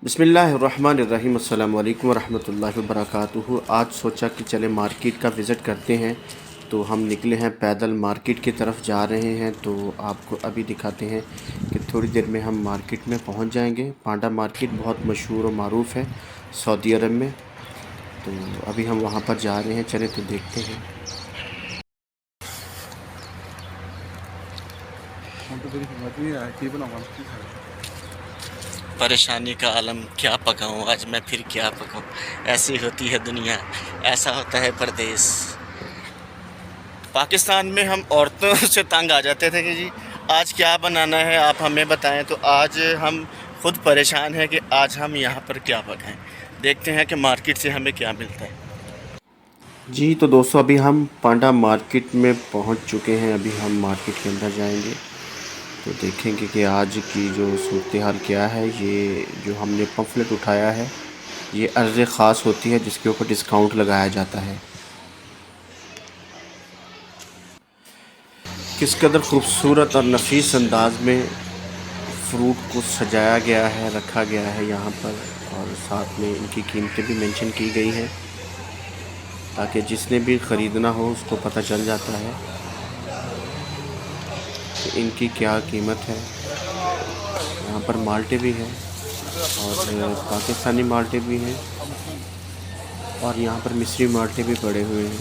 बिस्मिल्लाहिर्रहमानिर्रहीम अस्सलाम वालेकुम रहमतुल्लाहि व बरकातुहू। आज सोचा कि चले मार्केट का विज़िट करते हैं, तो हम निकले हैं पैदल मार्केट की तरफ जा रहे हैं। तो आपको अभी दिखाते हैं कि थोड़ी देर में हम मार्केट में पहुंच जाएंगे। पांडा मार्केट बहुत मशहूर और मारूफ़ है सऊदी अरब में। तो अभी हम वहां पर जा रहे हैं, चले तो देखते हैं। परेशानी का आलम, क्या पकाऊं आज मैं, फिर क्या पकाऊं। ऐसी होती है दुनिया, ऐसा होता है परदेश। पाकिस्तान में हम औरतों से तंग आ जाते थे कि जी आज क्या बनाना है, आप हमें बताएं। तो आज हम खुद परेशान हैं कि आज हम यहाँ पर क्या पकाएं। देखते हैं कि मार्केट से हमें क्या मिलता है। जी तो दोस्तों, अभी हम पांडा मार्केट में पहुँच चुके हैं। अभी हम मार्केट के अंदर जाएंगे तो देखेंगे कि आज की जो सूरत हाल क्या है। ये जो हमने पम्फलेट उठाया है, ये अर्ज़ ख़ास होती है जिसके ऊपर डिस्काउंट लगाया जाता है। किस कदर ख़ूबसूरत और नफीस अंदाज में फ्रूट को सजाया गया है, रखा गया है यहाँ पर। और साथ में इनकी कीमतें भी मेंशन की गई हैं ताकि जिसने भी ख़रीदना हो उसको पता चल जाता है कि इनकी क्या कीमत है। यहाँ पर माल्टे भी हैं और पाकिस्तानी माल्टे भी हैं, और यहाँ पर मिस्री माल्टे भी पड़े हुए हैं।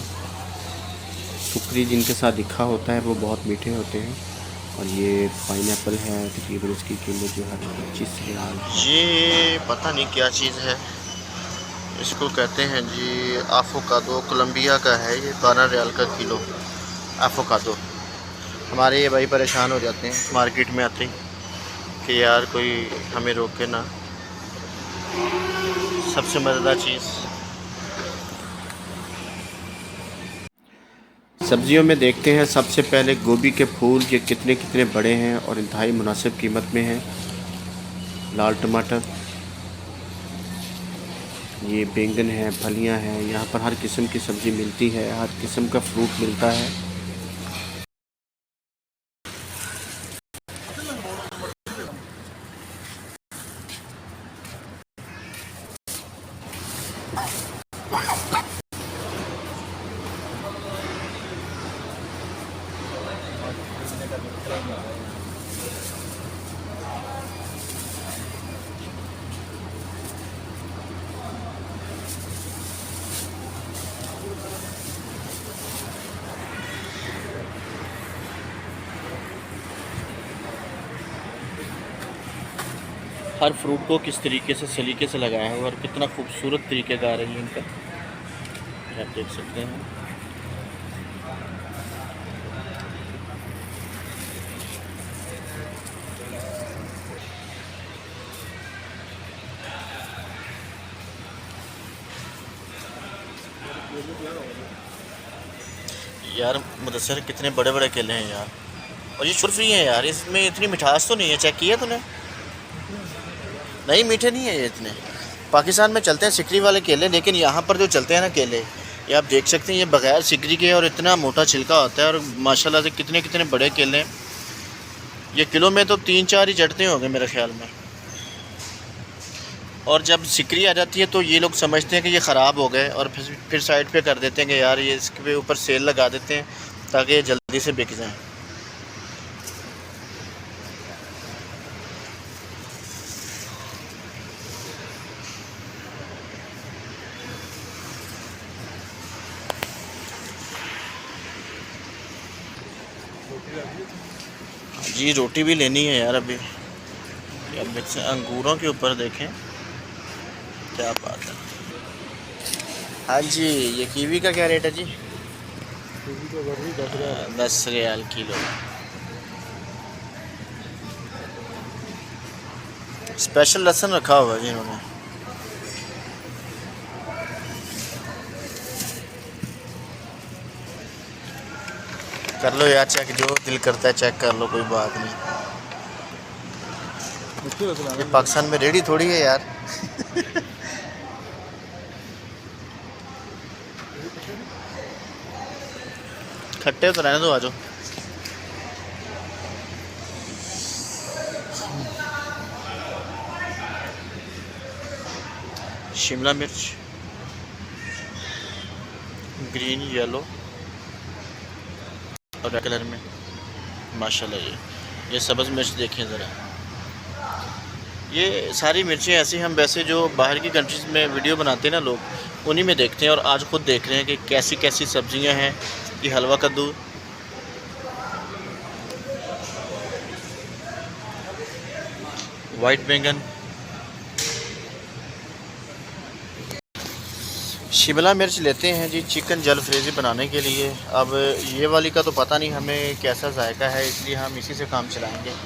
सुकरी जिनके साथ लिखा होता है वो बहुत मीठे होते हैं। और ये पाइनएप्पल है, तकरीबन इसकी कीमत जो है 25 रियाल। ये पता नहीं क्या चीज़ है, इसको कहते हैं जी आफोकादो। कोलंबिया का है ये, 12 रियाल का किलो आफोकादो। हमारे ये भाई परेशान हो जाते हैं मार्केट में आते ही कि यार कोई हमें रोके ना। सबसे मज़ेदार चीज़ सब्जियों में देखते हैं। सबसे पहले गोभी के फूल, ये कितने कितने बड़े हैं और इंतहाई मुनासिब कीमत में हैं। लाल टमाटर, ये बैंगन है, फलियां हैं। यहाँ पर हर किस्म की सब्ज़ी मिलती है, हर किस्म का फ्रूट मिलता है। हर फ्रूट को किस तरीके से सलीके से लगाया है और कितना खूबसूरत तरीके का आ रही है इनका, आप देख सकते हैं। यार मुदस्सिर, कितने बड़े बड़े केले हैं यार, और ये सुरफी हैं यार। इसमें इतनी मिठास तो नहीं है, चेक किया तूने? नहीं, मीठे नहीं है ये इतने। पाकिस्तान में चलते हैं सिकरी वाले केले, लेकिन यहाँ पर जो चलते हैं ना केले, ये आप देख सकते हैं, ये बग़ैर सिकरी के और इतना मोटा छिलका होता है। और माशाल्लाह से कितने कितने बड़े केले हैं। ये किलो में तो 3-4 ही चढ़ते होंगे मेरे ख्याल में। और जब सिकरी आ जाती है तो ये लोग समझते हैं कि ये ख़राब हो गए और फिर साइड पे कर देते हैं कि यार ये इसके ऊपर सेल लगा देते हैं ताकि ये जल्दी से बिक जाएँ। जी रोटी भी लेनी है यार अभी। यार जैसे अंगूरों के ऊपर देखें, क्या बात है। हाँ जी, ये कीवी का क्या रेट है जी? 10 रियाल किलो। स्पेशल लहसुन रखा हुआ है जी इन्होंने। कर लो यार चेक, जो दिल करता है चेक कर लो, कोई बात नहीं। ये पाकिस्तान में रेडी थोड़ी है यार। खट्टे तो रहने दो, आ जाओ। शिमला मिर्च, ग्रीन, येलो और रेड कलर में माशाल्लाह। ये सब्ज़ मिर्च देखें ज़रा। ये सारी मिर्चें ऐसी हम वैसे जो बाहर की कंट्रीज़ में वीडियो बनाते हैं ना लोग, उन्हीं में देखते हैं, और आज ख़ुद देख रहे हैं कि कैसी कैसी सब्ज़ियां हैं। ये हलवा कद्दू, वाइट बैंगन, शिमला मिर्च लेते हैं जी चिकन जलफ्रेज़ी बनाने के लिए। अब ये वाली का तो पता नहीं हमें कैसा जायका है, इसलिए हम इसी से काम चलाएंगे।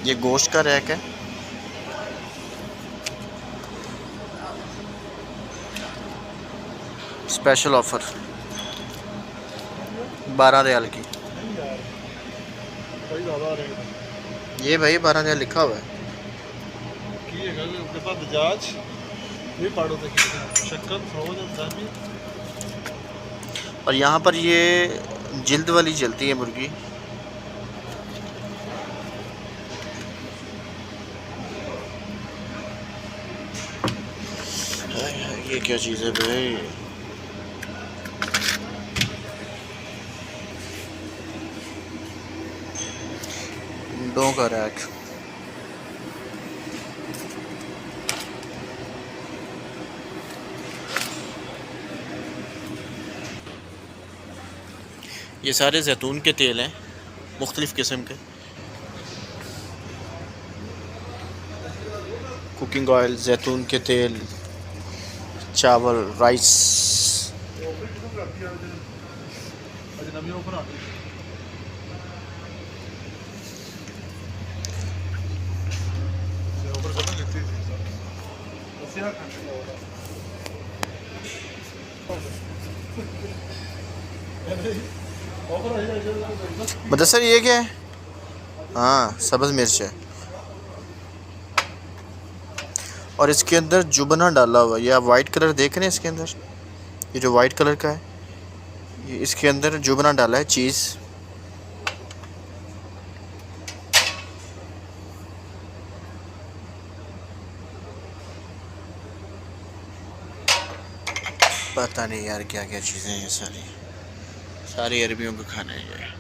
ये गोश्त का रैक है। स्पेशल ऑफ़र 12 रियाल की। ये भाई 12 रियाल लिखा हुआ है। और यहाँ पर ये जिल्द वाली जलती है मुर्गी। ये क्या चीज़ है भाई? अंडों का रैक। ये सारे जैतून के तेल हैं मुख्तलिफ़ किस्म के। कुकिंग ऑयल, जैतून के तेल, चावल, राइस। मुदस्सर ये क्या है? हाँ, सब्ज़ मिर्च है और इसके अंदर जुबना डाला हुआ है। ये आप वाइट कलर देख रहे हैं इसके अंदर, ये जो वाइट कलर का है, ये इसके अंदर जुबना डाला है, चीज़। पता नहीं यार क्या क्या चीज़ें हैं, ये सारी अरबियों का खाना है ये।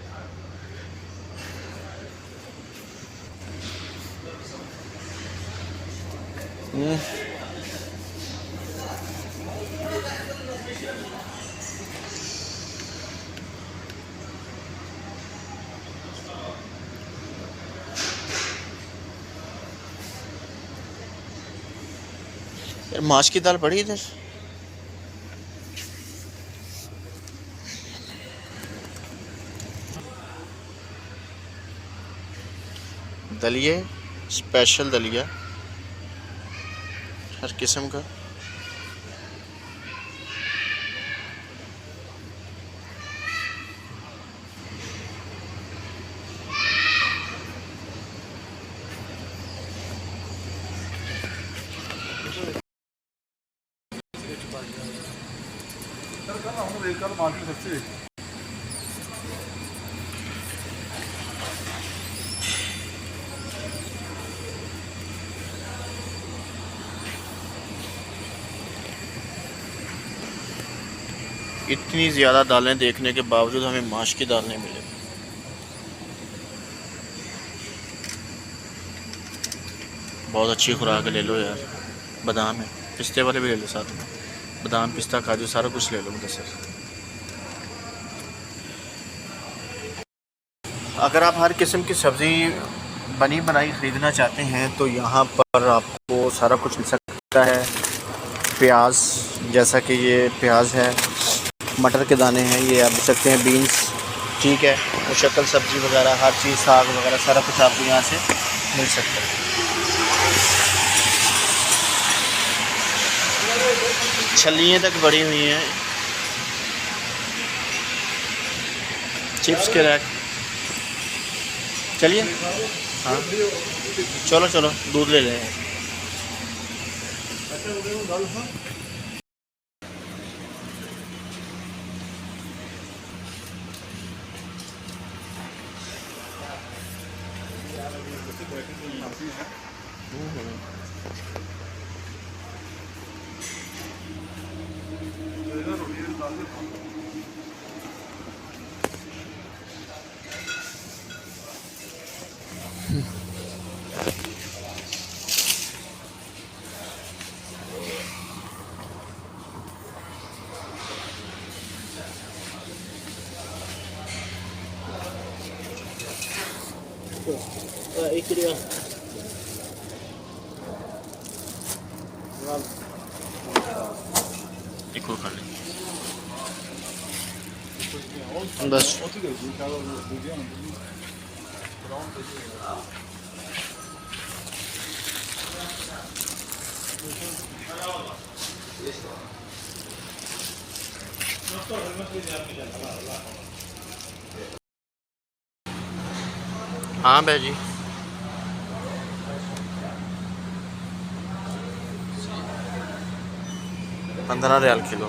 यार माश की दाल पड़ी इधर। दलिए, स्पेशल दलिया हर किस्म का। इतनी ज़्यादा दालें देखने के बावजूद हमें माश की दाल नहीं मिली। बहुत अच्छी खुराक ले लो यार। बादाम है, पिस्ते वाले भी ले लो साथ में, बादाम, पिस्ता, काजू सारा कुछ ले लो मुदस्सर। अगर आप हर किस्म की सब्ज़ी बनी बनाई ख़रीदना चाहते हैं तो यहाँ पर आपको सारा कुछ मिल सकता है। प्याज, जैसा कि ये प्याज है, मटर के दाने हैं, ये आप देख सकते हैं, बीन्स, ठीक है, मुशक्कल सब्ज़ी वगैरह हर चीज़, साग वगैरह सारा कुछ आपको यहाँ से मिल सकता है। छल्लियाँ तक बड़ी हुई हैं। चिप्स के रैक। चलिए हाँ चलो चलो दूध ले लें। एक और कर लें बस। हाँ भाई जी 15 रियाल किलो।